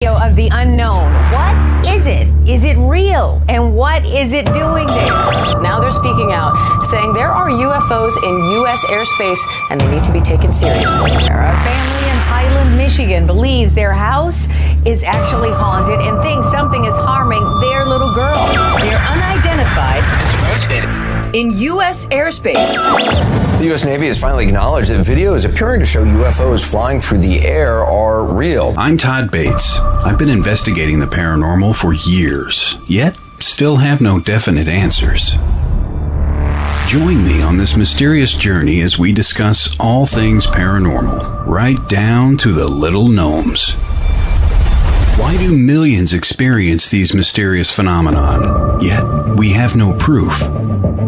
Of the unknown. What is it? Is it real? And what is it doing there? Now they're speaking out, saying there are UFOs in U.S. airspace and they need to be taken seriously. A family in Highland, Michigan believes their house is actually haunted and thinks something is harming their little girl. They're unidentified in U.S. airspace. The U.S. Navy has finally acknowledged that videos appearing to show UFOs flying through the air are real. I'm Todd Bates. I've been investigating the paranormal for years, yet still have no definite answers. Join me on this mysterious journey as we discuss all things paranormal, right down to the little gnomes. Why do millions experience these mysterious phenomenon, yet we have no proof?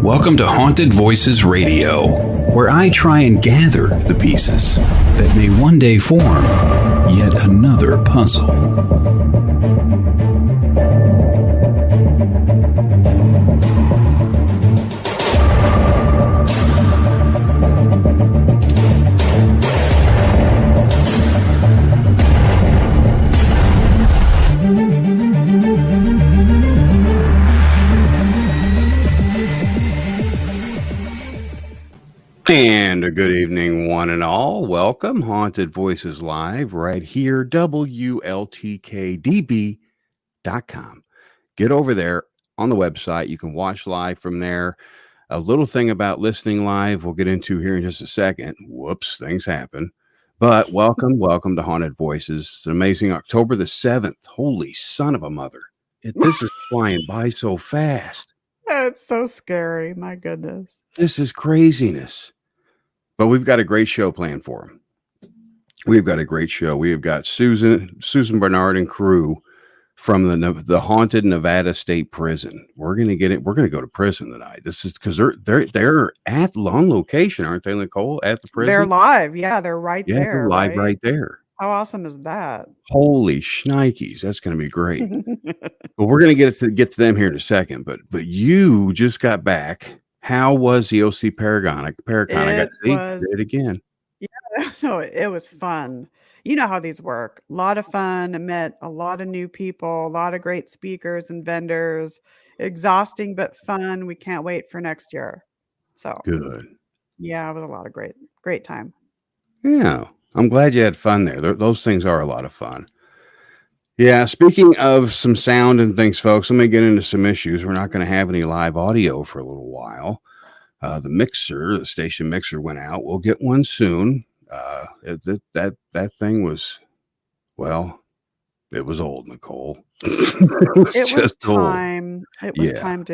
Welcome to Haunted Voices Radio, where I try and gather the pieces that may one day form yet another puzzle. And a good evening, one and all. Welcome, Haunted Voices Live, right here, WLTK-DB.com. Get over there on the website. You can watch live from there. A little thing about listening live we'll get into here in just a second. Whoops, things happen. But welcome to Haunted Voices. It's an amazing October the 7th. Holy son of a mother. This is flying by so fast. It's so scary. My goodness. This is craziness. But we've got a great show planned for them. We've got a great show. We have got Susan Bernard and crew from the haunted Nevada State Prison. We're going to get it. We're going to go to prison tonight. This is because they're at on location, aren't they, Nicole? At the prison. They're live. Yeah, they're right there. They're live right there. How awesome is that? Holy shnikes. That's going to be great. But we're going to get to them here in a second. But you just got back. How was the OC Paragon? I got to see it again. Yeah, no, it was fun. You know how these work. A lot of fun. I met a lot of new people, a lot of great speakers and vendors. Exhausting, but fun. We can't wait for next year. So good. Yeah, it was a lot of great time. Yeah, I'm glad you had fun there. Those things are a lot of fun. Yeah, speaking of some sound and things, folks, let me get into some issues. We're not going to have any live audio for a little while. The station mixer went out. We'll get one soon. That thing was, well, it was old, Nicole. It was time. It was time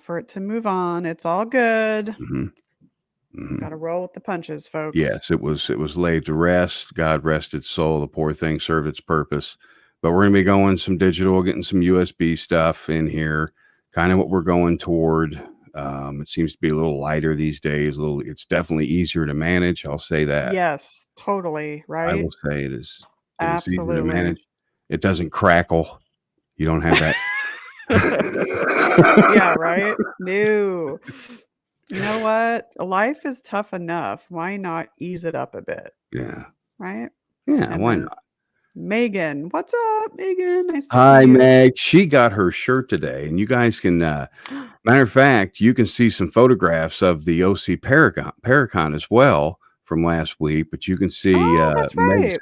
for it to move on. It's all good. Mm-hmm. Mm-hmm. Got to roll with the punches, folks. Yes, it was laid to rest. God rest its soul. The poor thing served its purpose. But we're going to be going some digital, getting some USB stuff in here, kind of what we're going toward. It seems to be a little lighter these days. It's definitely easier to manage. I'll say that. Yes, totally. Right. I will say it is Absolutely. easy to manage. It doesn't crackle. You don't have that. Yeah, right. No. You know what? Life is tough enough. Why not ease it up a bit? Yeah. Right? Yeah, why not? Megan, what's up, Megan? Nice to Hi, see you. Meg. She got her shirt today, and you guys can, matter of fact, you can see some photographs of the OC Paracon as well from last week, but you can see that's right.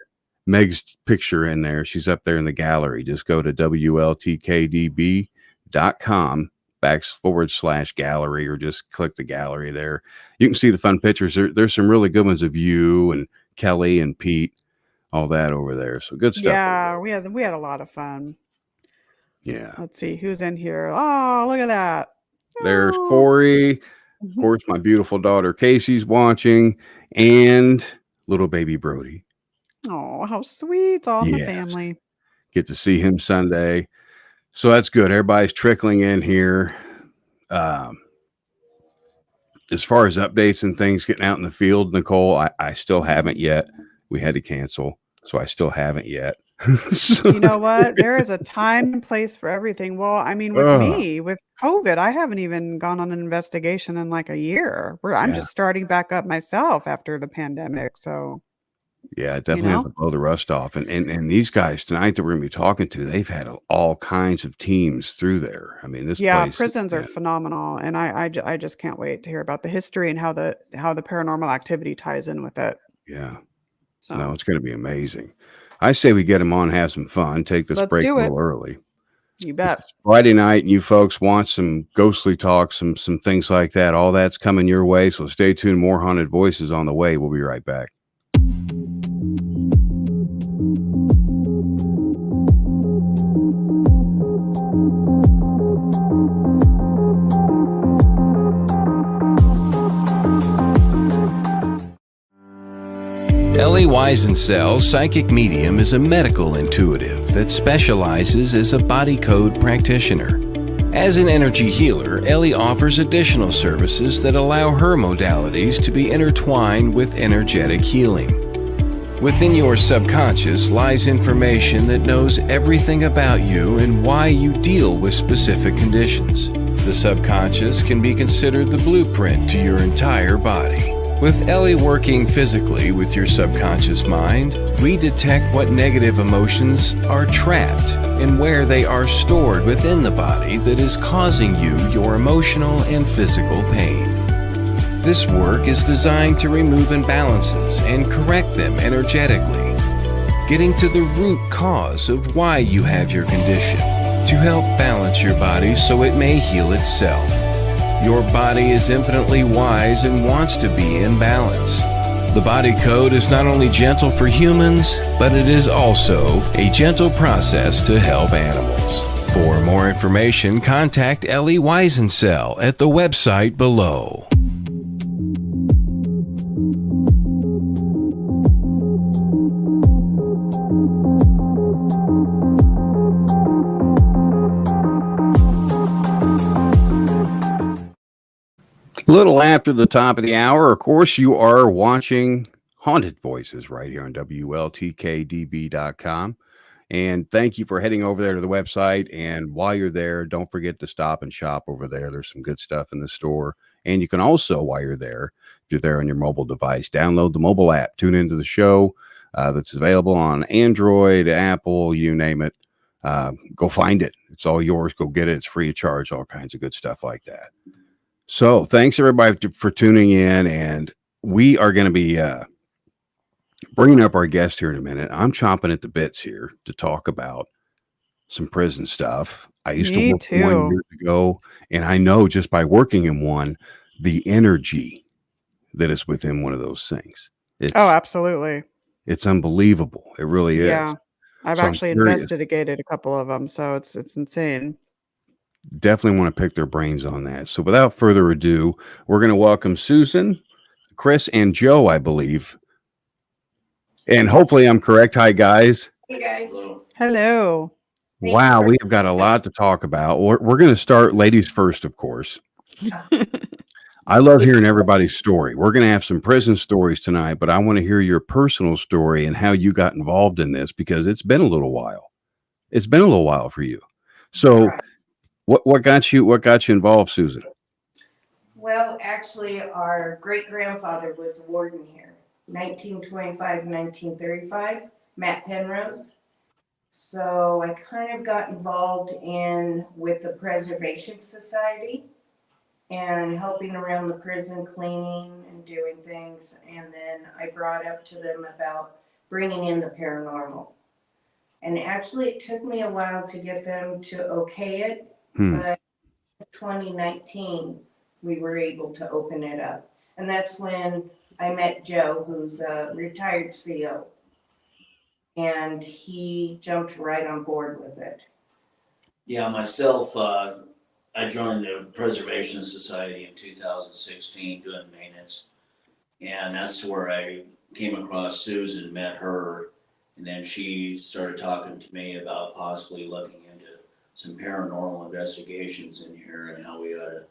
Meg's picture in there. She's up there in the gallery. Just go to WLTK-DB.com/gallery or just click the gallery there. You can see the fun pictures. There's some really good ones of you and Kelly and Pete. All that over there. So good stuff. Yeah, we had a lot of fun. Yeah. Let's see who's in here. Oh, look at that. There's Corey. Of course, my beautiful daughter Casey's watching, and little baby Brody. Oh, how sweet. All in the family. Get to see him Sunday. So that's good. Everybody's trickling in here. As far as updates and things getting out in the field, Nicole, I still haven't yet. We had to cancel, so I still haven't yet. You know what? There is a time and place for everything. Well, I mean, with me, with COVID, I haven't even gone on an investigation in like a year. I'm just starting back up myself after the pandemic. So Yeah, definitely know? have to blow the rust off. And these guys tonight that we're gonna be talking to, they've had all kinds of teams through there. I mean, this Yeah, place has prisons are been, phenomenal, and I just can't wait to hear about the history and how the paranormal activity ties in with it. yeah. No, So it's gonna be amazing. I say we get them on, have some fun, take this let's break do a it. little early. You This bet. is Friday night, and you folks want some ghostly talk, some things like that. All that's coming your way. So stay tuned. More haunted voices on the way. We'll be right back. Ellie Weisensel's psychic medium is a medical intuitive that specializes as a body code practitioner. As an energy healer, Ellie offers additional services that allow her modalities to be intertwined with energetic healing. Within your subconscious lies information that knows everything about you and why you deal with specific conditions. The subconscious can be considered the blueprint to your entire body. With Ellie working physically with your subconscious mind, we detect what negative emotions are trapped and where they are stored within the body that is causing you your emotional and physical pain. This work is designed to remove imbalances and correct them energetically, getting to the root cause of why you have your condition, to help balance your body so it may heal itself. Your body is infinitely wise and wants to be in balance. The body code is not only gentle for humans, but it is also a gentle process to help animals. For more information, contact Ellie Weisensel at the website below. A little after the top of the hour, of course, you are watching Haunted Voices right here on WLTK-DB.com. And thank you for heading over there to the website. And while you're there, don't forget to stop and shop over there. There's some good stuff in the store. And you can also, while you're there, if you're there on your mobile device, download the mobile app, tune into the show that's available on Android, Apple, you name it. Go find it. It's all yours. Go get it. It's free of charge, all kinds of good stuff like that. So thanks everybody for tuning in, and we are going to be bringing up our guest here in a minute. I'm chomping at the bits here to talk about some prison stuff. I used to Me work in one too. years ago, and I know just by working in one, the energy that is within one of those things. Oh, absolutely. It's unbelievable. It really is. Yeah. I've So I'm actually curious. investigated a couple of them, so it's insane. Definitely want to pick their brains on that. So without further ado, we're going to welcome Susan, Chris, and Joe, I believe. And hopefully I'm correct. Hi, guys. Hey guys. Hello. Wow, we've got a lot to talk about. We're going to start ladies first, of course. I love hearing everybody's story. We're going to have some prison stories tonight, but I want to hear your personal story and how you got involved in this, because it's been a little while. It's been a little while for you. So what got you involved, Susan? Well, actually, our great-grandfather was a warden here, 1925, 1935, Matt Penrose. So I kind of got involved with the Preservation Society and helping around the prison, cleaning and doing things. And then I brought up to them about bringing in the paranormal. And actually, it took me a while to get them to okay it. But in 2019, we were able to open it up. And that's when I met Joe, who's a retired CO. And he jumped right on board with it. Yeah, myself, I joined the Preservation Society in 2016 doing maintenance. And that's where I came across Susan, met her, and then she started talking to me about possibly looking into some paranormal investigations in here and how we ought to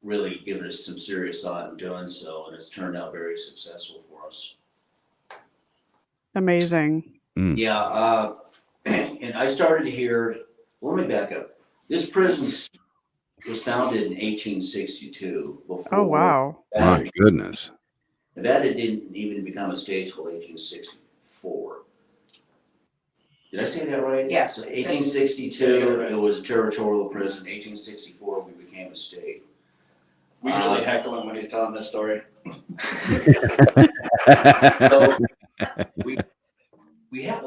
really give it some serious thought in doing so. And it's turned out very successful for us. Amazing. Yeah, and I started here, let me back up. This prison was founded in 1862. Before Oh, wow. My goodness. Nevada didn't even become a state until 1864. Did I say that right? Yeah. So 1862, it was a territorial prison. 1864, we became a state. We usually heckle him when he's telling this story. So we have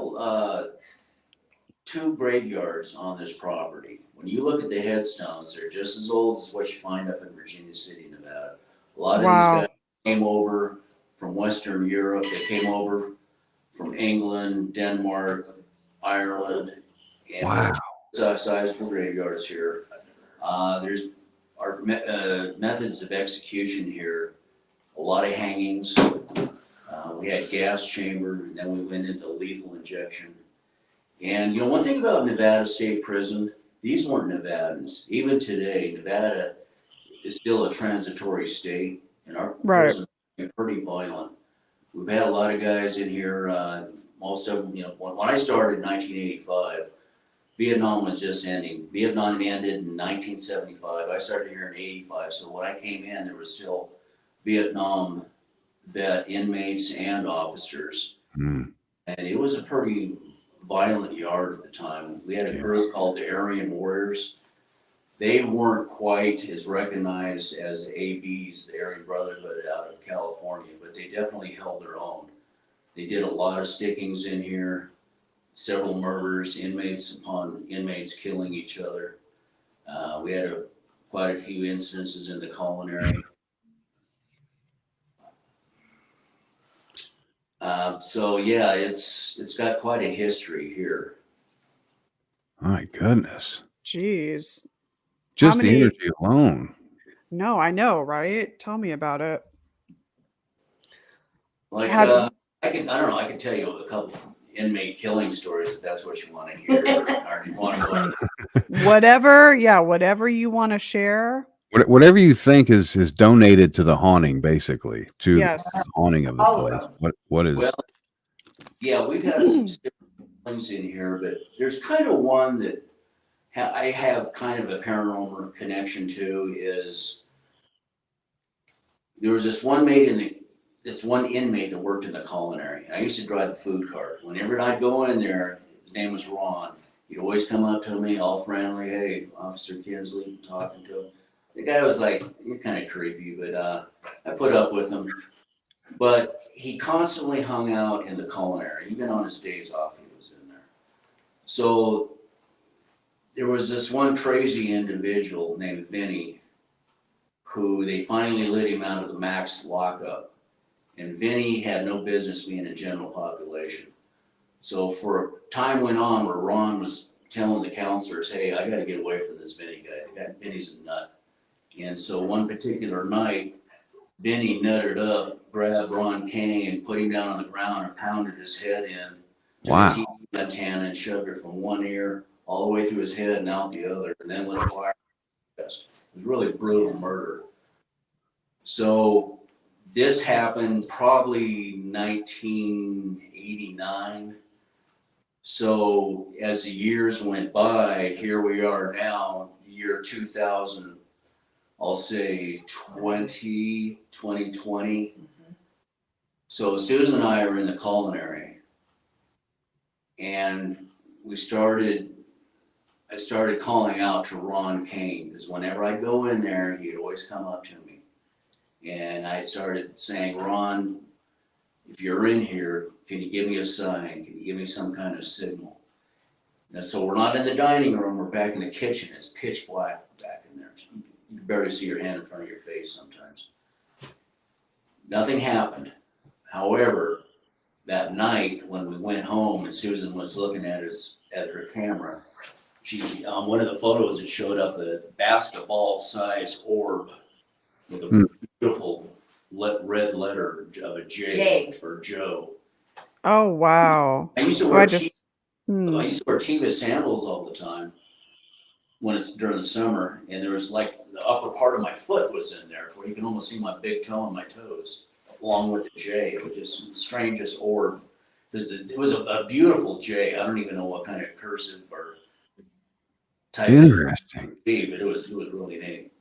2 graveyards on this property. When you look at the headstones, they're just as old as what you find up in Virginia City, Nevada. A lot of these guys came over from Western Europe. They came over from England, Denmark, Ireland, and sizable graveyards here. There's our methods of execution here. A lot of hangings. We had gas chamber, and then we went into lethal injection. And you know, one thing about Nevada State Prison, these weren't Nevadans. Even today, Nevada is still a transitory state, and our prisons are pretty violent. We've had a lot of guys in here. Most of them, you know, when I started in 1985, Vietnam was just ending. Vietnam ended in 1975. I started here in 85. So when I came in, there was still Vietnam vet inmates and officers. And it was a pretty violent yard at the time. We had a group called the Aryan Warriors. They weren't quite as recognized as the ABs, the Aryan Brotherhood out of California, but they definitely held their own. They did a lot of stickings in here, several murders, inmates upon inmates killing each other. We had quite a few incidences in the culinary. So yeah, it's got quite a history here. My goodness. Jeez. Just the energy alone. No, I know, right? Tell me about it. Like, I don't know, I can tell you a couple inmate killing stories if that's what you want to hear. Or you want to go. Whatever you want to share. Whatever you think is donated to the haunting, basically, to the haunting of the All place. of What is? Well, yeah, we've got some things in here, but there's kind of one that I have kind of a paranormal connection to. Is there was this one inmate that worked in the culinary. I used to drive the food cart. Whenever I'd go in there, his name was Ron. He'd always come up to me, all friendly. Hey, Officer Kinsley, talking to him. The guy was like, you're kind of creepy, but I put up with him. But he constantly hung out in the culinary. Even on his days off, he was in there. So there was this one crazy individual named Vinny who they finally let him out of the max lockup. And Vinny had no business being in general population. So for time went on where Ron was telling the counselors, hey, I got to get away from this Vinny guy. Vinny's a nut. And so one particular night, Vinny nutted up, grabbed Ron Kane, put him down on the ground and pounded his head in to the TV antenna and shoved it from one ear all the way through his head and out the other, and then lit a fire. It was really brutal murder. So this happened probably 1989. So as the years went by, here we are now, year 2000. I'll say 2020. So Susan and I are in the culinary, and I started calling out to Ron Kane, because whenever I go in there, he'd always come up to me. And I started saying, Ron, if you're in here, can you give me a sign? Can you give me some kind of signal? And so we're not in the dining room, we're back in the kitchen. It's pitch black back in there. You can barely see your hand in front of your face sometimes. Nothing happened. However, that night when we went home and Susan was looking at her camera, she on one of the photos it showed up a basketball-sized orb with a beautiful red letter of a J for Joe. Oh wow! I used to wear Teva sandals all the time when it's during the summer, and there was like the upper part of my foot was in there where you can almost see my big toe and my toes along with the J. It was just the strangest orb. It was a beautiful J. I don't even know what kind of cursive or type interesting. but it was really neat.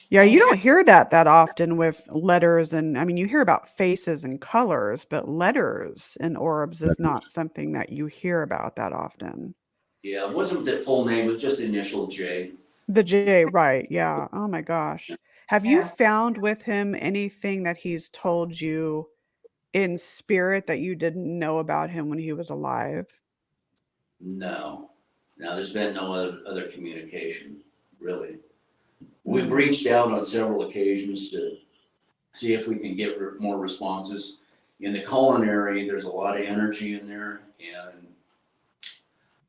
Yeah, you don't hear that often with letters, and I mean, you hear about faces and colors, but letters and orbs is not something that you hear about that often. Yeah, it wasn't the full name, it was just the initial J. The J, right? Yeah. Oh my gosh. Have you Yeah. found with him anything that he's told you in spirit that you didn't know about him when he was alive? No, there's been no other communication, really. We've reached out on several occasions to see if we can get more responses. In the culinary, there's a lot of energy in there, and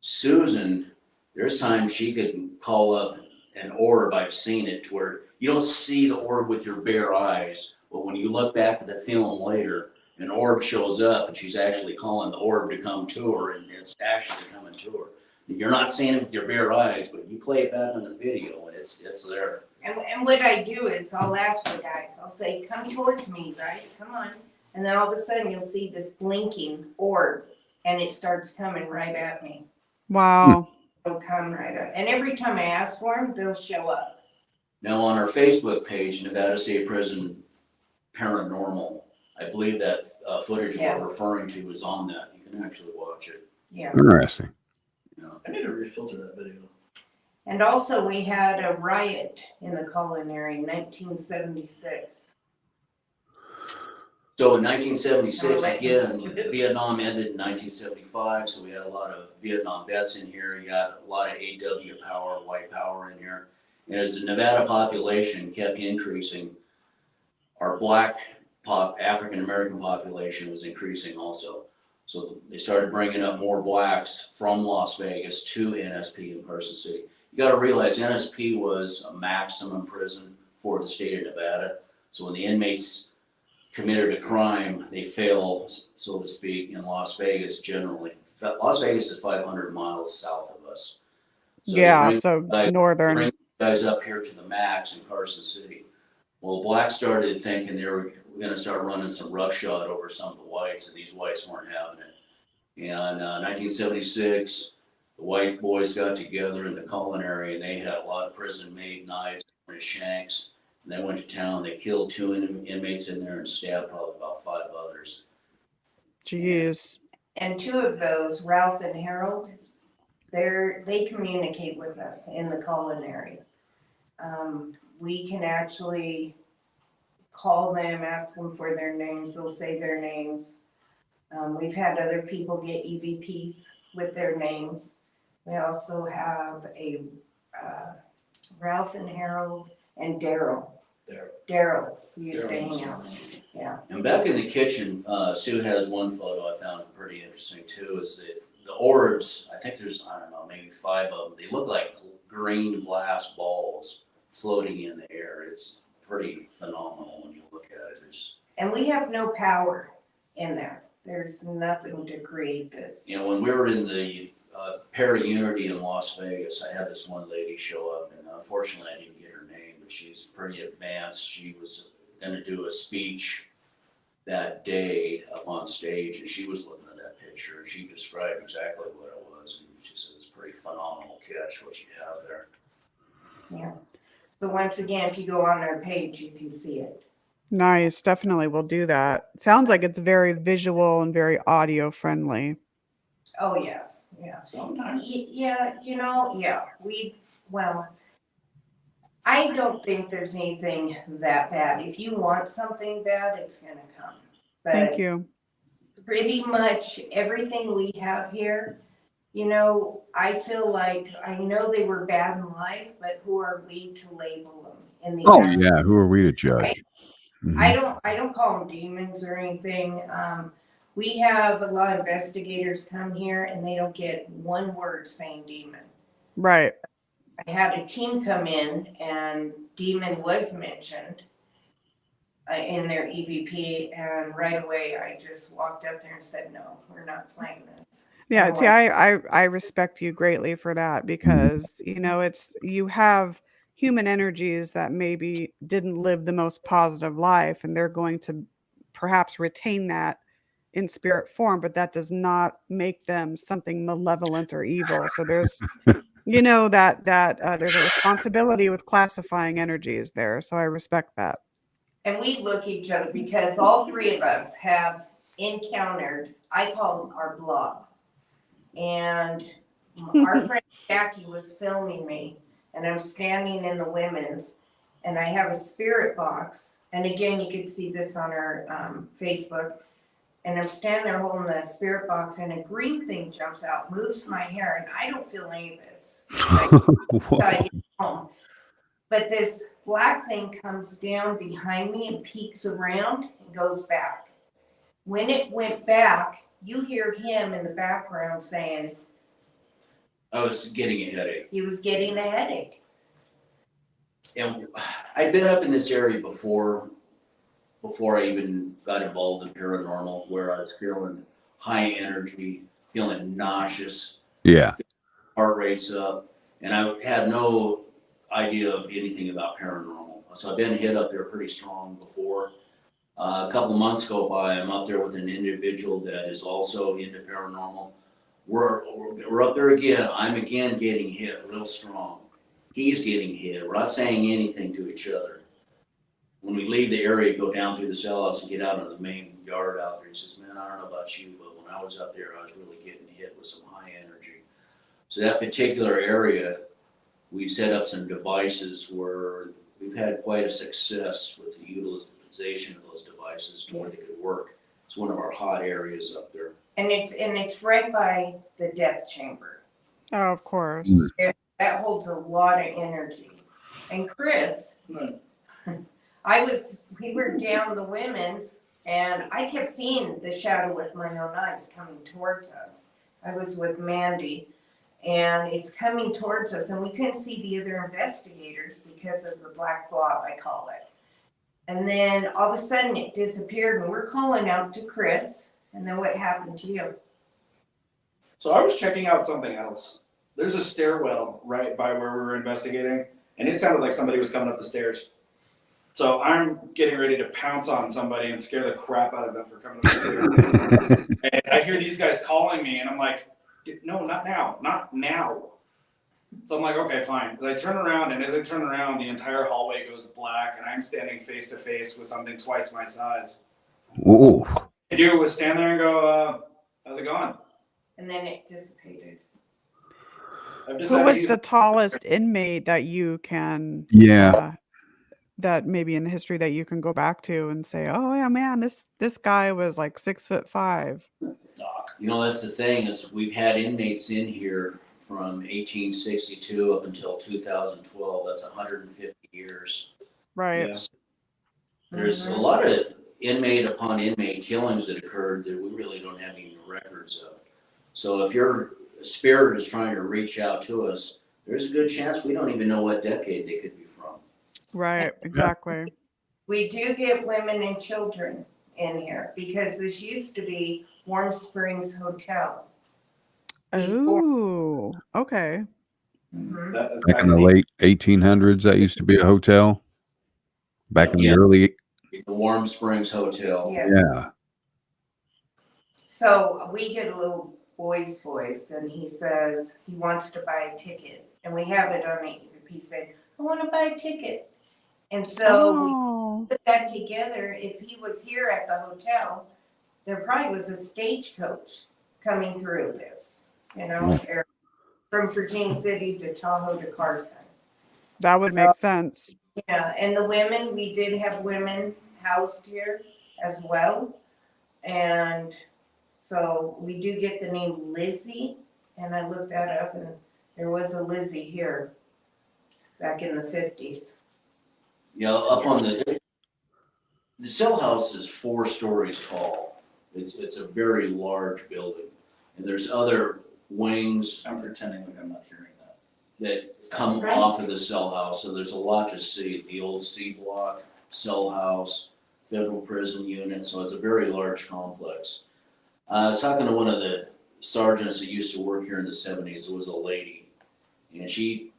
Susan, there's times she could call up an orb. I've seen it to where you don't see the orb with your bare eyes, but when you look back at the film later, an orb shows up and she's actually calling the orb to come to her, and it's actually coming to her. You're not seeing it with your bare eyes, but you play it back on the video and it's there. And what I do is I'll ask the guys, I'll say, come towards me, guys, come on. And then all of a sudden you'll see this blinking orb and it starts coming right at me. Wow. It'll come right up. And every time I ask for them, they'll show up. Now on our Facebook page, Nevada State Prison Paranormal, I believe that footage Yes. we're referring to is on that. You can actually watch it. Yes. Interesting. I need to refilter that video. And also we had a riot in the culinary in 1976. So in 1976, Oh, again, yes. Vietnam ended in 1975, so we had a lot of Vietnam vets in here. You had a lot of AW power, white power in here. And as the Nevada population kept increasing, our black African American population was increasing also. So they started bringing up more blacks from Las Vegas to NSP in Carson City. You got to realize NSP was a maximum prison for the state of Nevada. So when the inmates committed a crime, they fail, so to speak, in Las Vegas generally. Las Vegas is 500 miles south of us. So Yeah, so they northern. bring guys up here to the max in Carson City. Well, blacks started thinking they were going to start running some roughshod over some of the whites, and these whites weren't having it. And 1976, the white boys got together in the culinary, and they had a lot of prison-made knives and shanks. And they went to town. They killed 2 inmates in there and stabbed probably about 5 others. Jeez. And 2 of those, Ralph and Harold, they communicate with us in the culinary. We can actually call them, ask them for their names. They'll say their names. We've had other people get EVPs with their names. We also have a Ralph and Harold and Daryl. Daryl, who used to hang out. Yeah. And back in the kitchen, Sue has one photo I found pretty interesting too, is that the orbs, I think there's, I don't know, maybe 5 of them. They look like green glass balls floating in the air. It's pretty phenomenal when you look at it. And we have no power in there. There's nothing to create this. You know, when we were in the Para-Unity in Las Vegas, I had this one lady show up, and unfortunately I didn't get her name, but she's pretty advanced. She was going to do a speech that day up on stage, and she was looking at that picture, and she described exactly what it was, and she said it's a pretty phenomenal catch what you have there. Yeah. So once again, if you go on our page, you can see it. Nice. Definitely will do that. Sounds like it's very visual and very audio friendly. Oh, yes. Yeah. Sometimes. Yeah, well, I don't think there's anything that bad. If you want something bad, it's going to come. But Thank you. pretty much everything we have here, you know, I feel like I know they were bad in life, but who are we to label them in the Oh end? yeah, who are we to judge? Right. Mhm. I don't call them demons or anything. We have a lot of investigators come here and they don't get one word saying demon. Right. I had a team come in and demon was mentioned in their EVP, and right away I just walked up there and said, no, we're not playing this. Yeah, I'm see, like, I respect you greatly for that because, you know, it's you have human energies that maybe didn't live the most positive life, and they're going to perhaps retain that in spirit form, but that does not make them something malevolent or evil. So there's You know that there's a responsibility with classifying energies there, so I respect that. And we look each other because all three of us have encountered, I call them our blob. And our friend Jackie was filming me, and I'm standing in the women's, and I have a spirit box. And again, you could see this on our Facebook. And I'm standing there holding the spirit box, and a green thing jumps out, moves my hair, and I don't feel any of this. I get home. But this black thing comes down behind me and peeks around and goes back. When it went back, you hear him in the background saying, I was getting a headache. he was getting a headache. And I'd been up in this area before I even got involved in paranormal, where I was feeling high energy, feeling nauseous, Yeah. heart rate's up, and I had no idea of anything about paranormal. So I've been hit up there pretty strong before. A couple months go by, I'm up there with an individual that is also into paranormal. We're up there again. I'm again getting hit real strong. He's getting hit. We're not saying anything to each other. When we leave the area, go down through the cell house and get out into the main yard out there, he says, man, I don't know about you, but when I was up there, I was really getting hit with some high energy. So that particular area, we set up some devices where we've had quite a success with the utilization of those devices to where they could work. It's one of our hot areas up there. And it's right by the death chamber. Oh, of course. That holds a lot of energy. And Chris, we were down the women's, and I kept seeing the shadow with my own eyes coming towards us. I was with Mandy, and it's coming towards us, and we couldn't see the other investigators because of the black blob, I call it. And then all of a sudden it disappeared, and we're calling out to Chris. And then what happened to you? So I was checking out something else. There's a stairwell right by where we were investigating, and it sounded like somebody was coming up the stairs. So I'm getting ready to pounce on somebody and scare the crap out of them for coming up the stairs. And I hear these guys calling me, and I'm like, no, not now, not now. So I'm like, okay, fine. But I turn around, and as I turn around, the entire hallway goes black, and I'm standing face to face with something twice my size. Ooh. The dude was stand there and go, how's it going? And then it dissipated. Who was the tallest inmate that you can, Yeah. that maybe in the history that you can go back to and say, oh yeah, man, this guy was like 6'5". You know, that's the thing, is we've had inmates in here from 1862 up until 2012. That's 150 years. Right. Yes. There's a lot of inmate upon inmate killings that occurred that we really don't have any records of. So if your spirit is trying to reach out to us, there's a good chance we don't even know what decade they could be from. Right, exactly. We do get women and children in here because this used to be Warm Springs Hotel. Oh, okay. Back in the late 1800s, that used to be a hotel. Back in the early. The Warm Springs Hotel. Yes. Yeah. So we get a little boy's voice, and he says he wants to buy a ticket. And we have it on it. He said, I want to buy a ticket. And so we put that together. If he was here at the hotel, there probably was a stagecoach coming through this, you know, from Virginia City to Tahoe to Carson. That would make sense. Yeah, and the women, we did have women housed here as well. And so we do get the name Lizzie, and I looked that up, and there was a Lizzie here back in the 50s. Yeah, up on the cell house is 4 stories tall. It's a very large building, and there's other wings. I'm pretending like I'm not hearing that. That come off of the cell house, so there's a lot to see. The old C block, cell house, federal prison unit, so it's a very large complex. I was talking to one of the sergeants that used to work here in the 70s. It was a lady, and she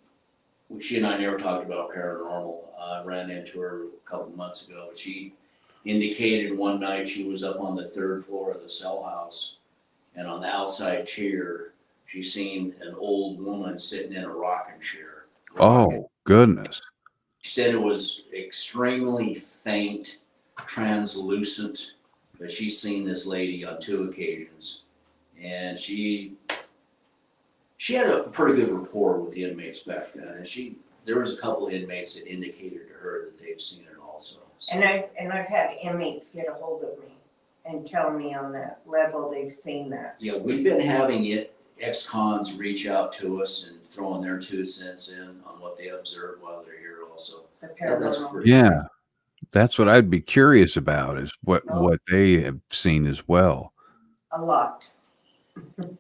and I never talked about paranormal. I ran into her a couple months ago, but she indicated one night she was up on the 3rd floor of the cell house, and on the outside tier, She's seen an old woman sitting in a rocking chair. Oh, goodness. She said it was extremely faint, translucent, but she's seen this lady on 2 occasions. And she had a pretty good rapport with the inmates back then. And there was a couple of inmates that indicated to her that they've seen it also. So. And I've had inmates get a hold of me and tell me on that level they've seen that. Yeah, we've been having ex-cons reach out to us and throwing their 2 cents in on what they observed while they're here also. The paranormal. Yeah, that's what I'd be curious about, is what they have seen as well. A lot.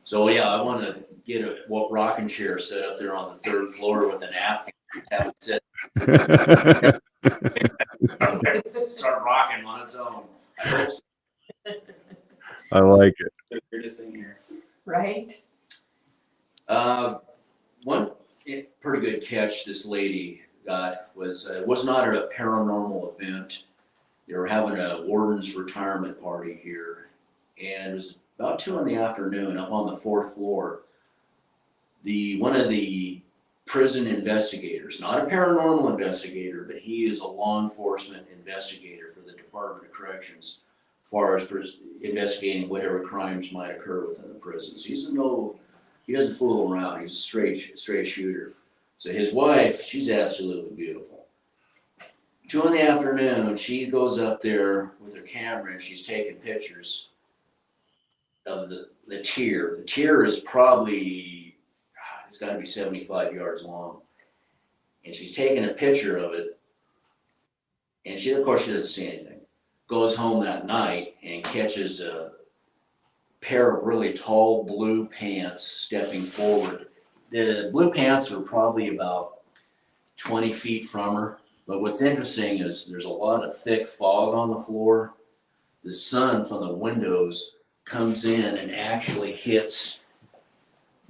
So yeah, I want to get a rocking chair set up there on the 3rd floor with an napkin. Have it sit. Start rocking on its own. I hope so. I like it. The weirdest thing here. Right? One pretty good catch this lady got was it was not at a paranormal event. They were having a warden's retirement party here, and it was about 2 in the afternoon up on the 4th floor. One of the prison investigators, not a paranormal investigator, but he is a law enforcement investigator for the Department of Corrections, as far as investigating whatever crimes might occur within the prisons. He doesn't fool around. He's a straight shooter. So his wife, she's absolutely beautiful. 2 in the afternoon, she goes up there with her camera and she's taking pictures of the tier. The tier is probably, it's got to be 75 yards long. And she's taking a picture of it. And of course, she doesn't see anything. Goes home that night and catches a pair of really tall blue pants stepping forward. The blue pants are probably about 20 feet from her. But what's interesting is there's a lot of thick fog on the floor. The sun from the windows comes in and actually hits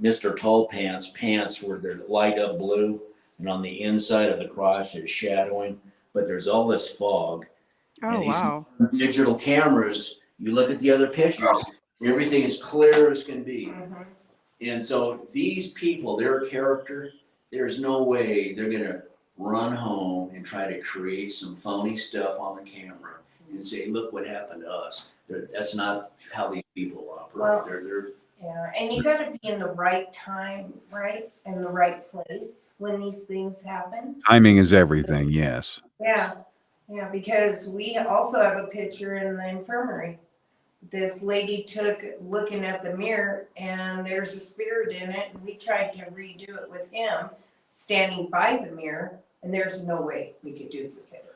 Mr. Tall Pants' pants where they're light up blue, and on the inside of the crotch there's shadowing, but there's all this fog. Oh, wow. Digital cameras, you look at the other pictures, everything is clear as can be. Mm-hmm. And so these people, their character, there's no way they're going to run home and try to create some phony stuff on the camera and say, look what happened to us. That's not how these people operate. Well, yeah, and you got to be in the right time, right? In the right place when these things happen. Timing is everything, yes. Yeah, because we also have a picture in the infirmary. This lady took looking at the mirror, and there's a spirit in it, and we tried to redo it with him standing by the mirror, and there's no way we could duplicate it.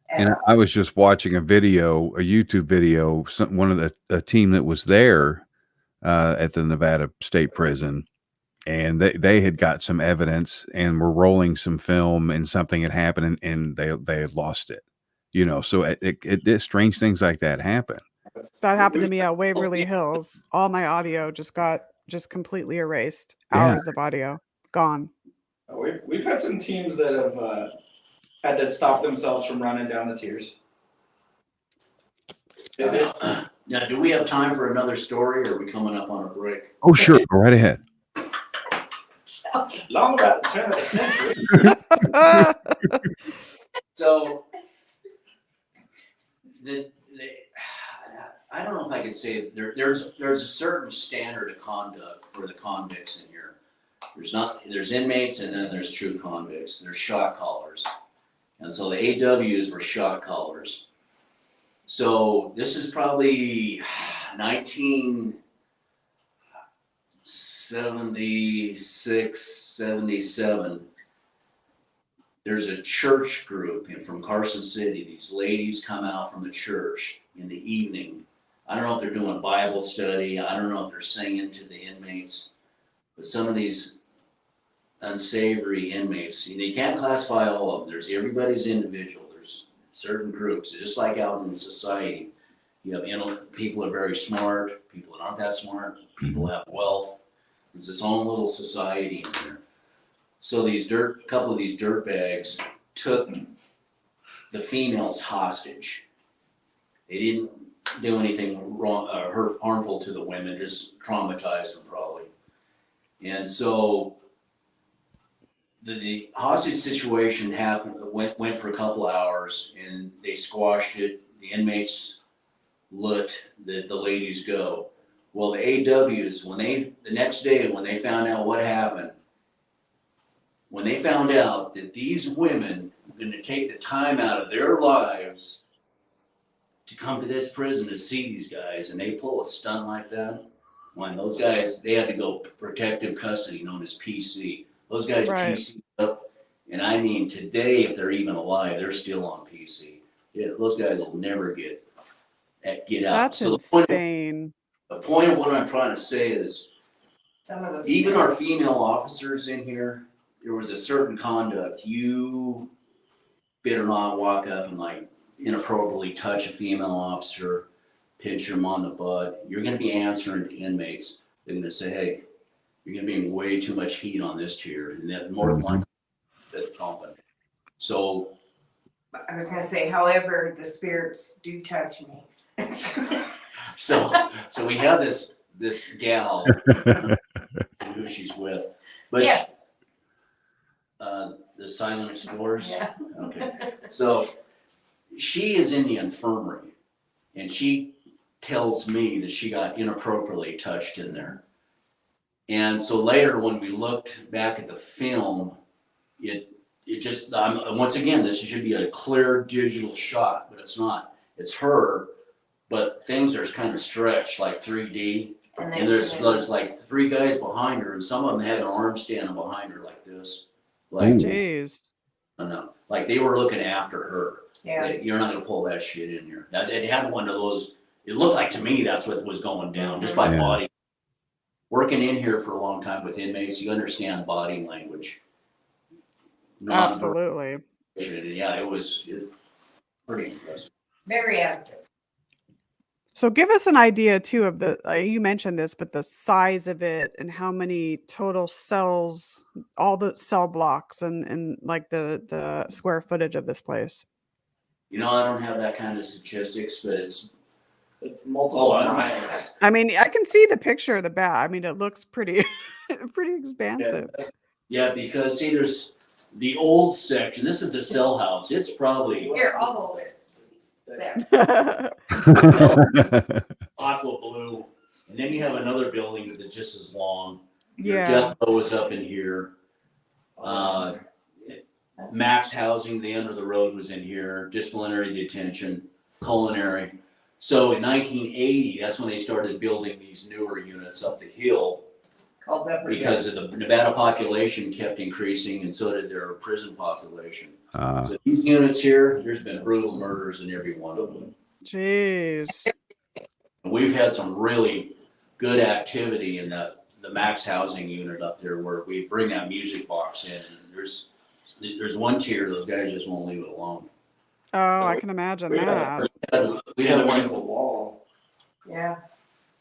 And I was just watching a YouTube video, one of the team that was there at the Nevada State Prison, and they had got some evidence and were rolling some film, and something had happened, and they had lost it. So it strange things like that happen. That happened to me at Waverly Hills. All my audio got completely erased. Hours of audio gone. We've had some teams that have had to stop themselves from running down the tiers. Now, do we have time for another story, or are we coming up on a break? Oh, sure. Go right ahead. Long about the turn of the century. So, I don't know if I could say there's a certain standard of conduct for the convicts in here. There's inmates, and then there's true convicts. There's shot callers. And so the AWs were shot callers. So this is probably 1976, 77. There's a church group from Carson City. These ladies come out from the church in the evening. I don't know if they're doing Bible study. I don't know if they're singing to the inmates. But some of these unsavory inmates, you can't classify all of them. Everybody's individual. There's certain groups, just like out in society. You have people are very smart, people that aren't that smart, people have wealth. There's its own little society in there. So a couple of these dirtbags took the females hostage. They didn't do anything wrong, harmful to the women, just traumatized them probably. And so the hostage situation went for a couple hours, and they squashed it. The inmates let the ladies go. Well, the AWs, the next day when they found out what happened, when they found out that these women were going to take the time out of their lives to come to this prison to see these guys, and they pull a stunt like that, when those guys, they had to go protective custody, known as PC. Those guys PC up, and I mean, today, if they're even alive, they're still on PC. Yeah, those guys will never get out. That's so insane. The point of what I'm trying to say is, even our female officers in here, there was a certain conduct. You better not walk up and like inappropriately touch a female officer, pinch them on the butt. You're going to be answering to inmates. They're going to say, hey, you're going to be in way too much heat on this tier, and then more than likely that thumping. So I was going to say, however, the spirits do touch me. So we have this gal who she's with, but yes. The Silent Explorers. Yeah. Okay. So she is in the infirmary, and she tells me that she got inappropriately touched in there. And so later, when we looked back at the film, it just once again, this should be a clear digital shot, but it's not. It's her. But things are kind of stretched like 3D, and there's like three guys behind her, and some of them had an arm standing behind her like this, like jeez, no, like they were looking after her. Yeah, you're not gonna pull that shit in here. That it had one of those. It looked like to me that's what was going down, just by body. Working in here for a long time with inmates, you understand body language. Absolutely. Yeah, it was pretty impressive. very active. So give us an idea too of the, you mentioned this, but the size of it and how many total cells, all the cell blocks and like the square footage of this place. You know, I don't have that kind of statistics, but it's multiple miles. I mean, I can see the picture of the bat. I mean, it looks pretty, pretty expansive. Yeah, because see, there's the old section. This is the cell house. It's probably Here, I'll hold it. There. aqua blue, and then you have another building that's just as long. Your Yeah. death row is up in here. Max housing, the end of the road was in here. Disciplinary detention, culinary. So in 1980, that's when they started building these newer units up the hill. Called that Because of the Nevada population kept increasing, and so did their prison population. So these units here, there's been brutal murders in every one of them. Jeez. We've had some really good activity in the max housing unit up there, where we bring that music box in. There's one tier, those guys just won't leave it alone. Oh, I can imagine that. We had one. Against the wall. Yeah.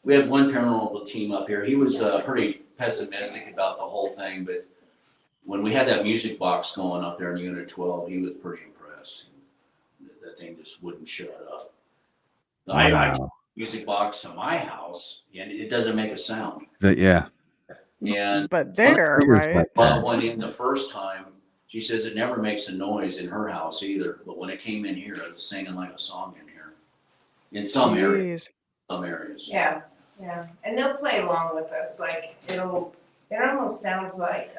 We had one paranormal team up here. He was pretty pessimistic about the whole thing, but when we had that music box going up there in Unit 12, he was pretty impressed. That thing just wouldn't shut up. I took the music box to my house, and it doesn't make a sound. Yeah. And But there, right? went in the first time, she says it never makes a noise in her house either. But when it came in here, it was singing like a song in here. In some areas. Jeez. Some areas. Yeah. Yeah. And they'll play along with us. Like it almost sounds like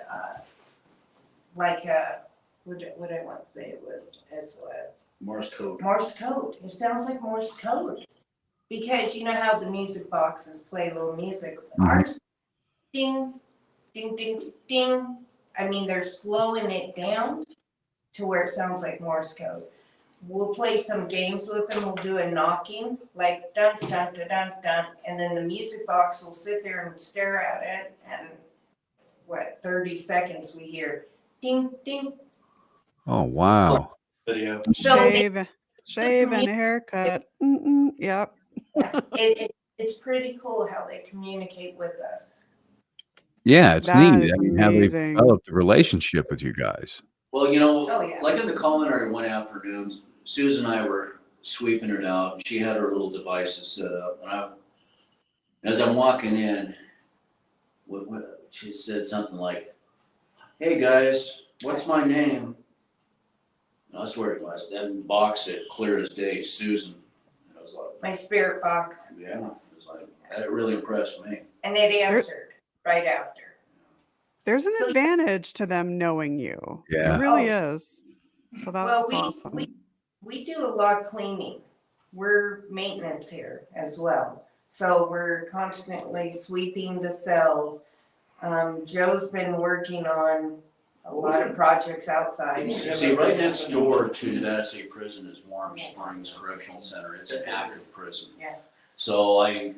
what I want to say it was SOS. Morse code. Morse code. It sounds like Morse code. Because you know how the music boxes play little music. Ours, ding, ding, ding, ding. I mean, they're slowing it down to where it sounds like Morse code. We'll play some games with them. We'll do a knocking, like dun, dun, dun, dun, dun. And then the music box will sit there and stare at it. And 30 seconds we hear ding, ding. Oh, wow. Video. Shave and a haircut. Yep. Yeah, it's pretty cool how they communicate with us. Yeah, it's That neat. is I mean, how they amazing. developed a relationship with you guys. Well, you know, Oh, yeah. like in the culinary one afternoon, Susan and I were sweeping it out. She had her little devices set up, and as I'm walking in, what she said something like, "Hey guys, what's my name?" And I swear to God, that box it clear as day, Susan. And I was like, My spirit box. yeah, it was like, that really impressed me. And it answered right after. There's an So- advantage to them knowing you. Yeah. It really Oh. is. So that's Well, awesome. we do a lot of cleaning. We're maintenance here as well. So we're constantly sweeping the cells. Joe's been working on a lot of projects outside. You see, right next door to Nevada State Prison is Warm Springs Correctional Center. It's an active prison. Yeah. So a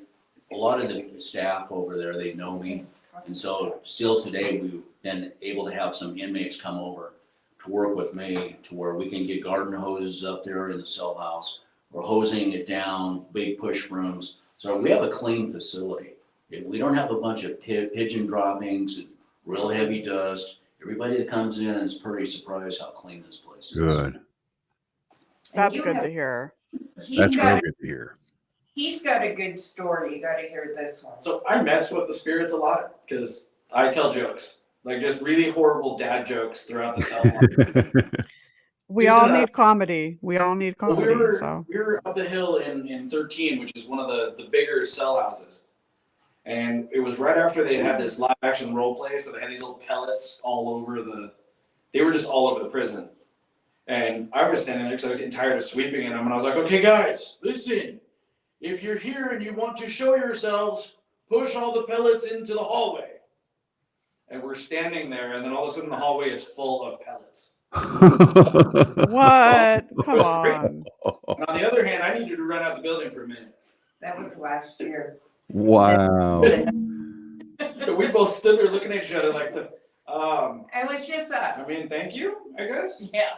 lot of the staff over there, they know me. And so still today, we've been able to have some inmates come over to work with me to where we can get garden hoses up there in the cell house. We're hosing it down, big push rooms. So we have a clean facility. We don't have a bunch of pigeon droppings and real heavy dust. Everybody that comes in is pretty surprised how clean this place is. Good. That's you good have- to hear. That's He's real got, good to hear. he's got a good story. You gotta hear this one. So I mess with the spirits a lot because I tell jokes, like just really horrible dad jokes throughout the cell. We Susan, all need comedy. We all need Well, comedy. we were So up the hill in 13, which is one of the bigger cell houses. And it was right after they had this live action role play, so they had these little pellets all over they were just all over the prison. And I was standing there because I was getting tired of sweeping them, and I was like, okay guys, listen, if you're here and you want to show yourselves, push all the pellets into the hallway. And we're standing there, and then all of a sudden the hallway is full of pellets. what? Come on. And on the other hand, I needed to run out the building for a minute. That was last year. Wow. But we both stood there looking at each other like It was just us. I mean, thank you, I guess. Yeah.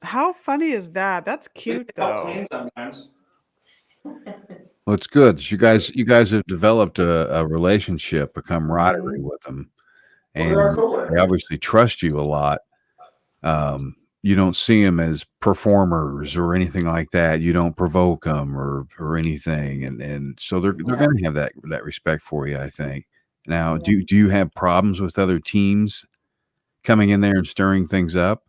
How funny is that? That's cute Help though. clean sometimes. Well, it's good. You guys have developed a relationship, a camaraderie with them, Well, and they're our coworkers. they obviously trust you a lot. You don't see them as performers or anything like that. You don't provoke them or anything, and so they're going to have that respect for you, I think. Now, do you have problems with other teams coming in there and stirring things up?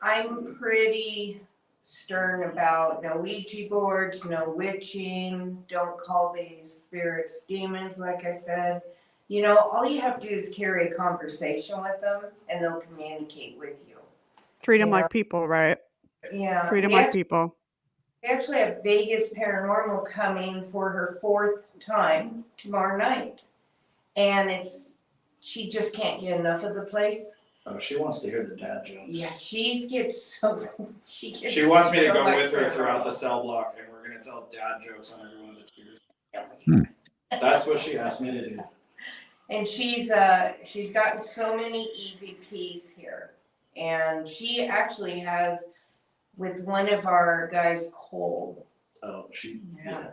I'm pretty stern about no Ouija boards, no witching, don't call these spirits demons, like I said. You know, all you have to do is carry a conversation with them and they'll communicate with you. Treat them Yeah. like people, right? Yeah. Treat them we like actually, people. we actually have Vegas Paranormal coming for her 4th time tomorrow night. And she just can't get enough of the place. Oh, she wants to hear the dad jokes. Yeah, she gets She wants me to so go much with her fun. throughout the cell block, and we're gonna tell dad jokes on every one of the spirits. Hmm. That's what she asked me to do. And she's gotten so many EVPs here. And she actually has with one of our guys, Cole. Oh, she. Yeah.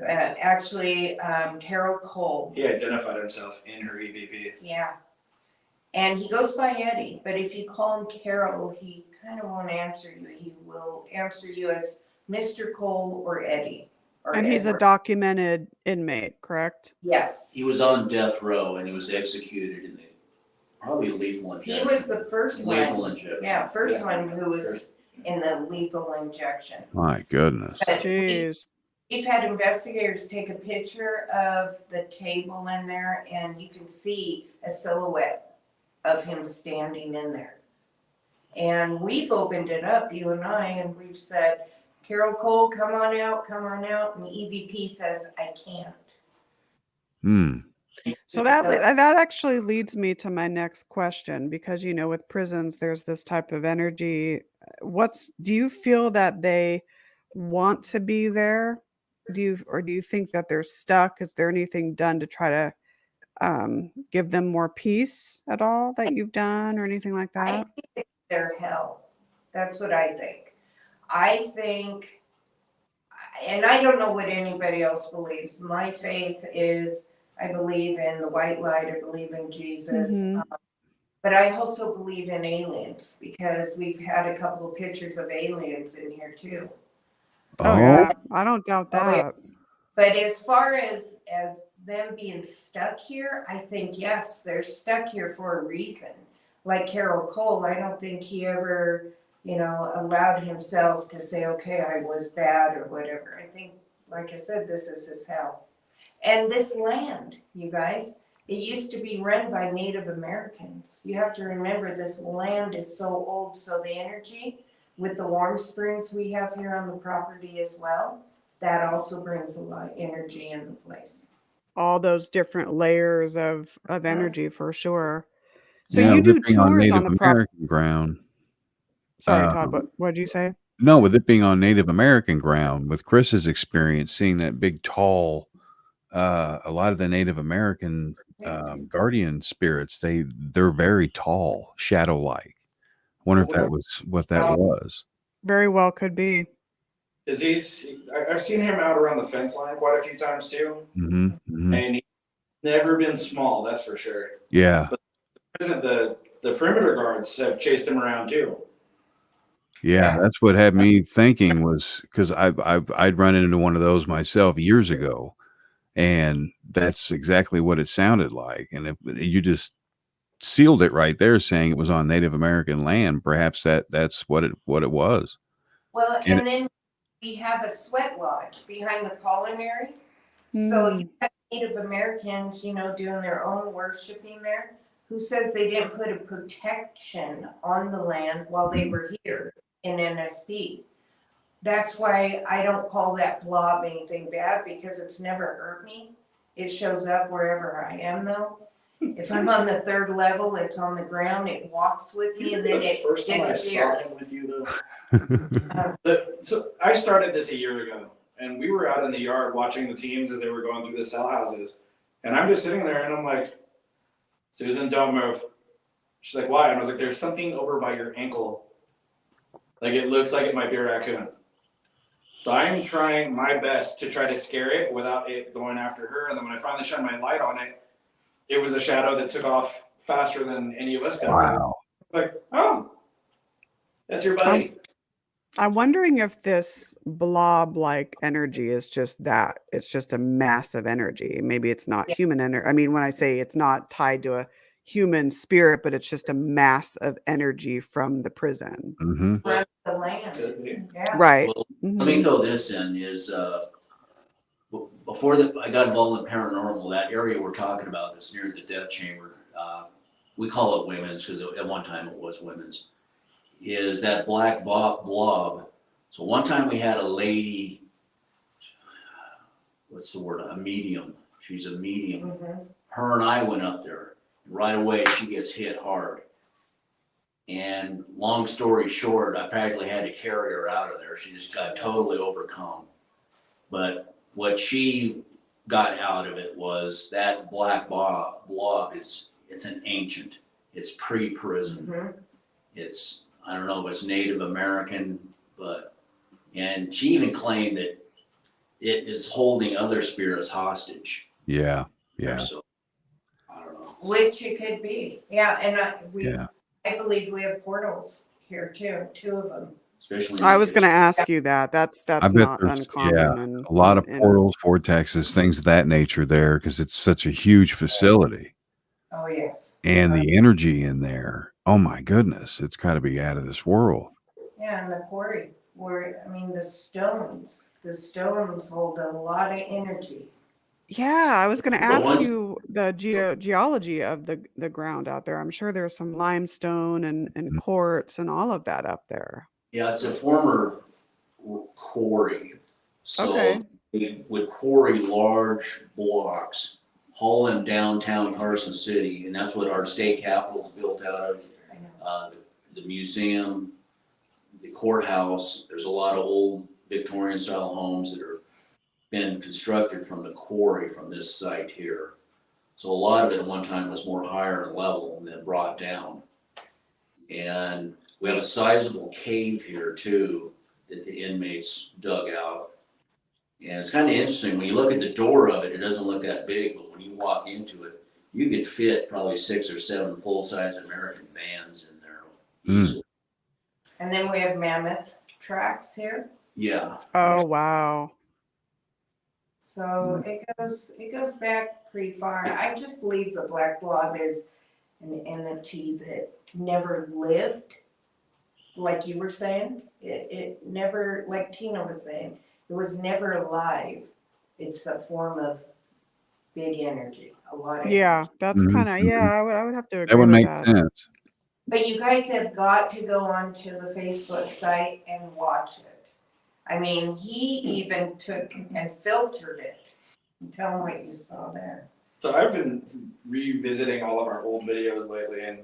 Actually, Carol Cole. He identified himself in her EVP. Yeah. And he goes by Eddie, but if you call him Carol, he kind of won't answer you. He will answer you as Mr. Cole or Eddie. Or And he's a Edward. documented inmate, correct? Yes. He was on death row and he was executed in probably lethal injection. He was the first Lethal one. injection. Yeah, first Yeah. one who was in the lethal injection. My goodness. But Jeez. we've had investigators take a picture of the table in there, and you can see a silhouette of him standing in there. And we've opened it up, you and I, and we've said, Carol Cole, come on out, come on out. And the EVP says, I can't. Hmm. So that actually leads me to my next question, because you know, with prisons there's this type of energy. Do you feel that they want to be there? Do you think that they're stuck? Is there anything done to try to give them more peace at all that you've done or anything like I that? think it's their hell. That's what I think. I think, and I don't know what anybody else believes. My faith is, I believe in the white light, I believe in Jesus. Mhm. But I also believe in aliens, because we've had a couple of pictures of aliens in here too. Oh yeah, I don't doubt Oh, yeah. that. But as far as them being stuck here, I think, yes, they're stuck here for a reason. Like Carol Cole, I don't think he ever, allowed himself to say, okay, I was bad or whatever. I think, like I said, this is his hell. And this land, you guys, it used to be run by Native Americans. You have to remember this land is so old, so the energy with the warm springs we have here on the property as well, that also brings a lot of energy in the place. All those different layers of energy for sure. So Yeah, you with it do being on tours on Native the prop. American ground. Sorry, Todd, Um, what did you say? no, with it being on Native American ground, with Chris's experience, seeing that big, tall, a lot of the Native American guardian spirits, they're very tall, shadow-like. Wonder if that was what that was. Very well could be. I've seen him out around the fence line quite a few times too, Mm-hmm. and he's never been small, that's for sure. Yeah. But the perimeter guards have chased him around too. Yeah, that's what had me thinking, was because I'd run into one of those myself years ago, and that's exactly what it sounded like. And if you just sealed it right there, saying it was on Native American land, perhaps that's what it was. Well, and then we have a sweat lodge behind the culinary. So you have Native Americans, doing their own worshiping there, who says they didn't put a protection on the land while they were here in NSP. That's why I don't call that blob anything bad, because it's never hurt me. It shows up wherever I am, though. If I'm on the third level, it's on the ground, it walks with me, and then it First time I saw disappears. him with you, though. So I started this a year ago, and we were out in the yard watching the teams as they were going through the cell houses. And I'm just sitting there, and I'm like, Susan, don't move. She's like, why? And I was like, there's something over by your ankle. Like, it looks like it might be a raccoon. So I'm trying my best to try to scare it without it going after her. And then when I finally shine my light on it, it was a shadow that took off faster than any of us could. Wow. Like, oh, that's your buddy. I'm wondering if this blob-like energy is just that. It's just a massive energy. Maybe it's not human energy. I mean, when I say it's not tied to a human spirit, but it's just a mass of energy from the prison. Mm-hmm. From the land. Could be. Yeah. Right. Well, let me throw this in, is before I got involved in paranormal, that area we're talking about that's near the death chamber, we call it women's because at one time it was women's, is that black blob. So one time we had a lady, what's the word, a medium. She's a medium. Her and I went up there. Right away, she gets hit hard. And long story short, I practically had to carry her out of there. She just got totally overcome. But what she got out of it was that black blob it's an ancient. It's pre-prison. It's, I don't know if it's Native American, and she even claimed that it is holding other spirits hostage. Yeah. Yeah. So, I don't know. Which it could be. Yeah, and I believe we have portals here too, 2 of them. Especially I was going to ask you that. That's I bet not there's uncommon. a lot of portals, vortexes, things of that nature there, because it's such a huge facility. Oh, yes. And the energy in there, oh my goodness, it's got to be out of this world. Yeah, and the quarry, the stones hold a lot of energy. Yeah, I was going to ask you the geology of the ground out there. I'm sure there's some limestone and quartz and all of that up there. Yeah, it's a former quarry. So Okay. they would quarry large blocks, haul them downtown Carson City, and that's what our state capitol is built out of. The museum, the courthouse. There's a lot of old Victorian style homes that are been constructed from the quarry from this site here. So a lot of it at one time was more higher in level and then brought down. And we have a sizable cave here too that the inmates dug out. And it's kind of interesting, when you look at the door of it, it doesn't look that big, but when you walk into it, you could fit probably 6 or 7 full-size American vans in there easily. And then we have mammoth tracks here. Yeah. Oh, wow. So it goes back pretty far. I just believe the black blob is an entity that never lived, like you were saying. It never, like Tina was saying, it was never alive. It's a form of big energy, a lot of Yeah, energy. that's kind of, yeah, I would have to That agree would with make that. sense. But you guys have got to go onto the Facebook site and watch it. I mean, he even took and filtered it. Tell him what you saw there. So I've been revisiting all of our old videos lately, and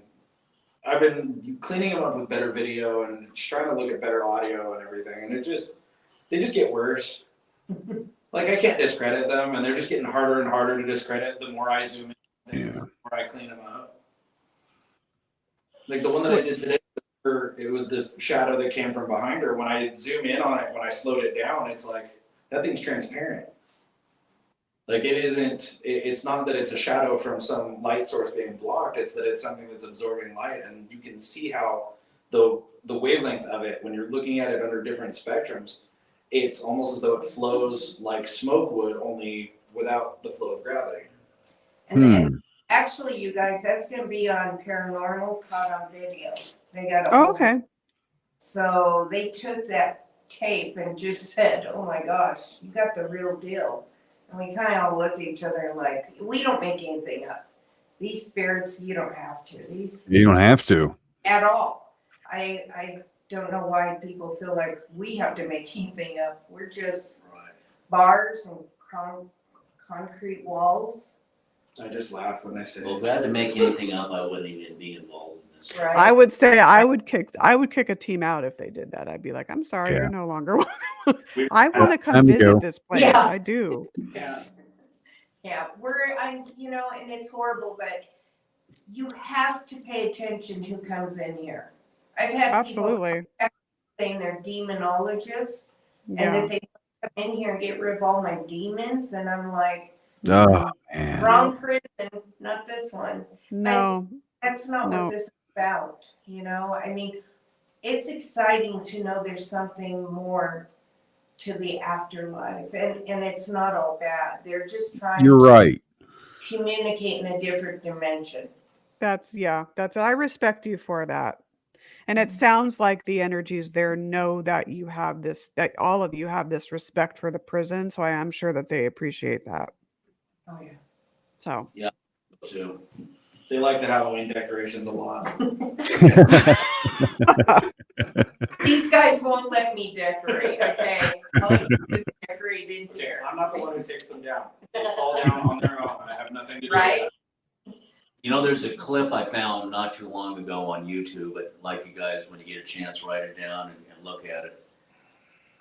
I've been cleaning them up with better video and just trying to look at better audio and everything. And they just get worse. Like, I can't discredit them, and they're just getting harder and harder to discredit the more I zoom in things, the more I clean them up. Like the one that I did today, it was the shadow that came from behind her. When I zoom in on it, when I slowed it down, it's like, that thing's transparent. Like, it's not that it's a shadow from some light source being blocked, it's that it's something that's absorbing light, and you can see how the wavelength of it, when you're looking at it under different spectrums, it's almost as though it flows like smoke would, only without the flow of gravity. And actually, you guys, that's going to be on Paranormal Caught on Video. They got a Oh, whole- okay. So they took that tape and just said, "Oh my gosh, you got the real deal." And we kind of all looked at each other like, we don't make anything up. These spirits, you don't have to. You don't have to. At all. I don't know why people feel like we have to make anything up. We're just bars and concrete walls. I just laugh when they say, Well, if I had to make anything up, I wouldn't even be involved in this. Right. I would say I would kick a team out if they did that. I'd be like, I'm sorry, Yeah. you're no longer. I want to come Time to visit go. this place. Yeah. I do. Yeah. Yeah, and it's horrible, but you have to pay attention who comes in here. I've had Absolutely. people saying they're demonologists and Yeah. that they come in here and get rid of all my demons, and I'm like, Oh, man. wrong prison, not this one. No. That's not No. what this is about, I mean, it's exciting to know there's something more to the afterlife, and it's not all bad. They're just trying You're to right. communicate in a different dimension. That's I respect you for that. And it sounds like the energies there know that you have that all of you have this respect for the prison. So I am sure that they appreciate that. Oh yeah. So Too. they like the Halloween decorations a lot. These guys won't let me decorate, okay? I'll just decorate in here. I'm not the one who takes them down. They fall down on their own. I have nothing to do Right? with There's a clip I found not too long ago on YouTube, but like you guys, when you get a chance, write it down and look at it.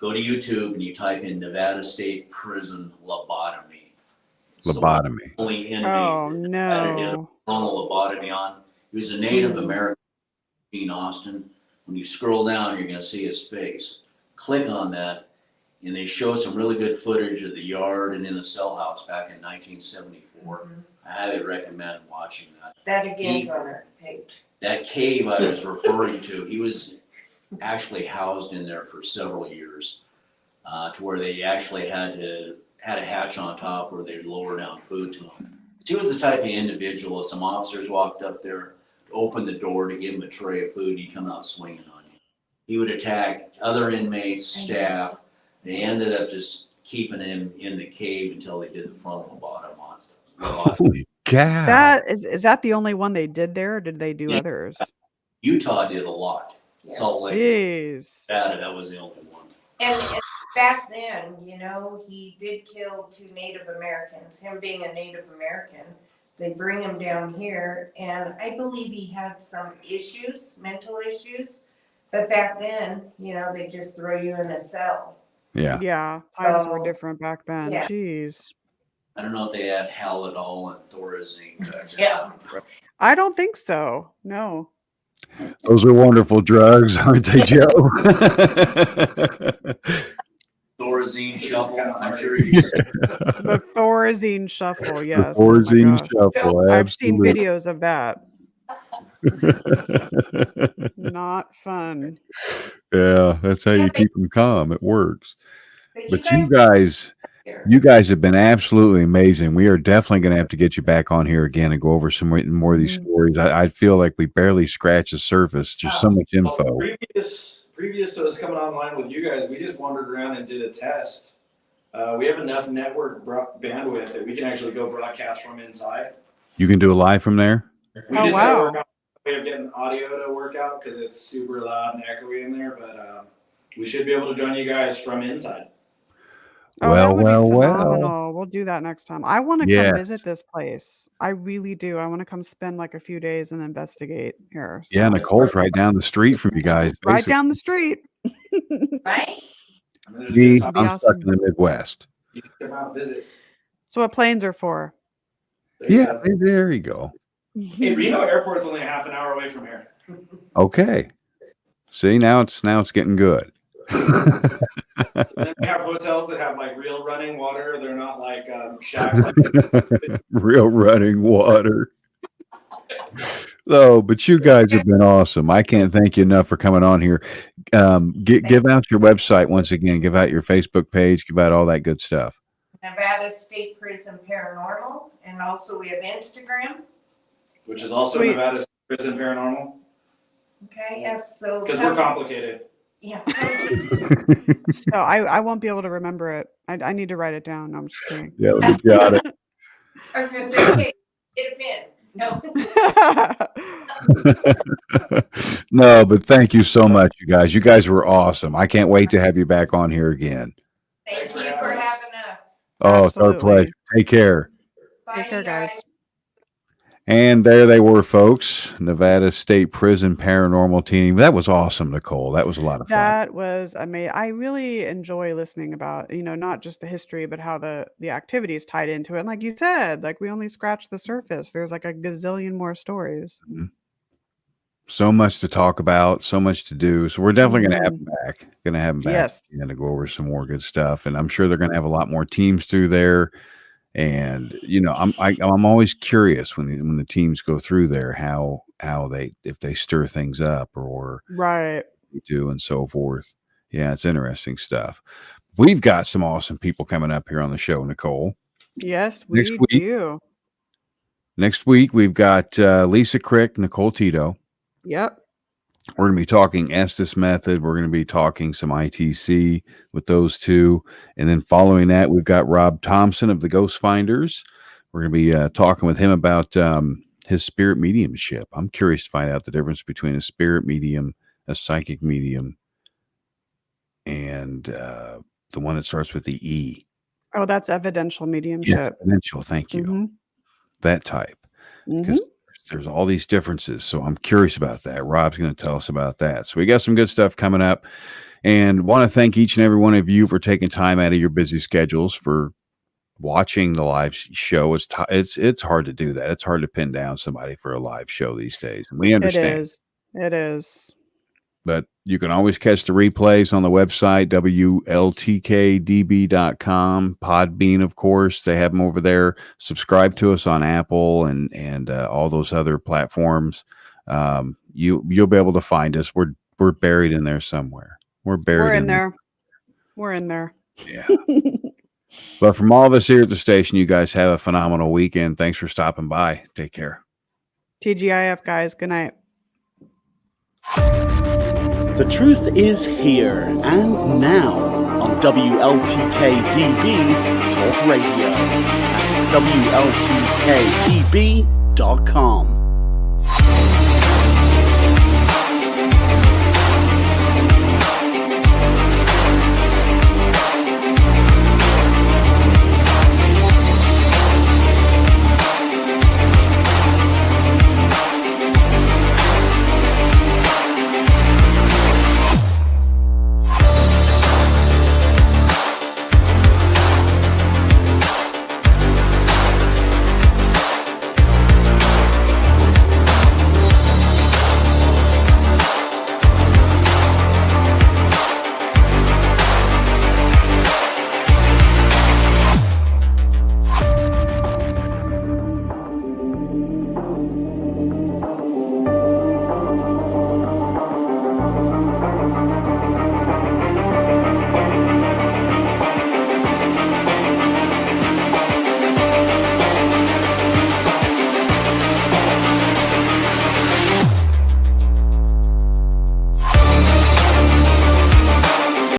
Go to YouTube and you type in Nevada State Prison lobotomy. It's the Lobotomy. only inmate oh that Nevada did a no. frontal lobotomy on. He was a Native American, Gene Austin. When you scroll down, you're going to see his face. Click on that, and they show some really good footage of the yard and in the cell house back in 1974. I highly recommend watching that. That again's on our page. That cave I was referring to, he was actually housed in there for several years, to where they actually had a hatch on top where they'd lower down food to him. He was the type of individual, if some officers walked up there, opened the door to give him a tray of food, he'd come out swinging on you. He would attack other inmates, staff. They ended up just keeping him in the cave until they did the frontal lobotomy on stuff. Holy cow. That is that the only one they did there, or did they do others? Utah did a lot. Yes. Salt Lake, Jeez. that was the only one. And back then, he did kill 2 Native Americans. Him being a Native American, they bring him down here, and I believe he had some issues, mental issues. But back then, they just throw you in a cell. Yeah. Yeah. Times were So, different back then. yeah. Jeez. I don't know if they had Halidol and Thorazine. Yeah. I don't think so. No. Those are wonderful drugs, aren't they, Joe? Thorazine shuffle. I'm sure you The Thorazine shuffle, yes. The Thorazine shuffle. I've seen Absolutely. videos of that. Not fun. Yeah, that's how you keep them calm. It works. But But you guys You guys have been absolutely amazing. We are definitely going to have to get you back on here again and go over some more of these stories. I feel like we barely scratched the surface. There's so much info. Well, previous to us coming online with you guys, we just wandered around and did a test. We have enough network bandwidth that we can actually go broadcast from inside. You can do a live from there? We just gotta work out a way of getting audio to work out because it's super loud and echoey in there, but we should be able to join you guys from inside. Oh, Well. We'll do that next time. I want to come visit this place. I really do. I want to come spend like a few days and investigate here. So. Yeah, Nicole's right down the street from you guys. Right down the street. Right? I'm stuck in the Midwest. You can come out and visit. So what planes are for? There you go. Hey, Reno Airport's only a half an hour away from here. Okay. See, now it's getting good. So then we have hotels that have like real running water. They're not like shacks. Real running water. But you guys have been awesome. I can't thank you enough for coming on here. Give out your website once again. Give out your Facebook page. Give out all that good stuff. Nevada State Prison Paranormal, and also we have Instagram, which is also Nevada State Prison Paranormal. Okay, yes. So because we're complicated. Yeah. So I won't be able to remember it. I need to write it down. No, I'm just kidding. Yeah, we got it. I was gonna say, okay, get a pen. No. No, but thank you so much, you guys. You guys were awesome. I can't wait to have you back on here again. Thank you for having us. Oh, it's our pleasure. Take care. Bye, Take care, guys. And there they were, folks. Nevada State Prison Paranormal Team. That was awesome, Nicole. That was a lot of fun. That was amazing. I really enjoy listening about, not just the history, but how the activities tied into it. And like you said, like we only scratched the surface. There's like a gazillion more stories. Mm-hmm. So much to talk about, so much to do. So we're definitely going to have them back. Going to have them back and to go over some more good stuff. And I'm sure they're going to have a lot more teams through there. And I'm always curious when the teams go through there how if they stir things up or do and so forth. Yeah, it's interesting stuff. We've got some awesome people coming up here on the show, Nicole. Yes, we do. Next week we've got Lisa Crick, Nicole Tito. Yep. We're going to be talking Estes Method. We're going to be talking some ITC with those two. And then following that, we've got Rob Thompson of the Ghost Finders. We're going to be talking with him about his spirit mediumship. I'm curious to find out the difference between a spirit medium, a psychic medium, and the one that starts with the E. Oh, that's evidential mediumship. Yes, evidential, thank you. Mm-hmm. That type. Because there's all these differences. So I'm curious about that. Rob's going to tell us about that. So we got some good stuff coming up, and want to thank each and every one of you for taking time out of your busy schedules for watching the live show. It's hard to do that. It's hard to pin down somebody for a live show these days. And we understand. It is. But you can always catch the replays on the website, WLTK-DB.com. Podbean, of course, they have them over there. Subscribe to us on Apple and all those other platforms. You'll be able to find us. We're buried in there somewhere. We're in there. We're in there. Yeah. But from all of us here at the station, you guys have a phenomenal weekend. Thanks for stopping by. Take care. TGIF, guys. Good night. The truth is here and now on WLTK-DB Talk Radio at WLTK-DB.com.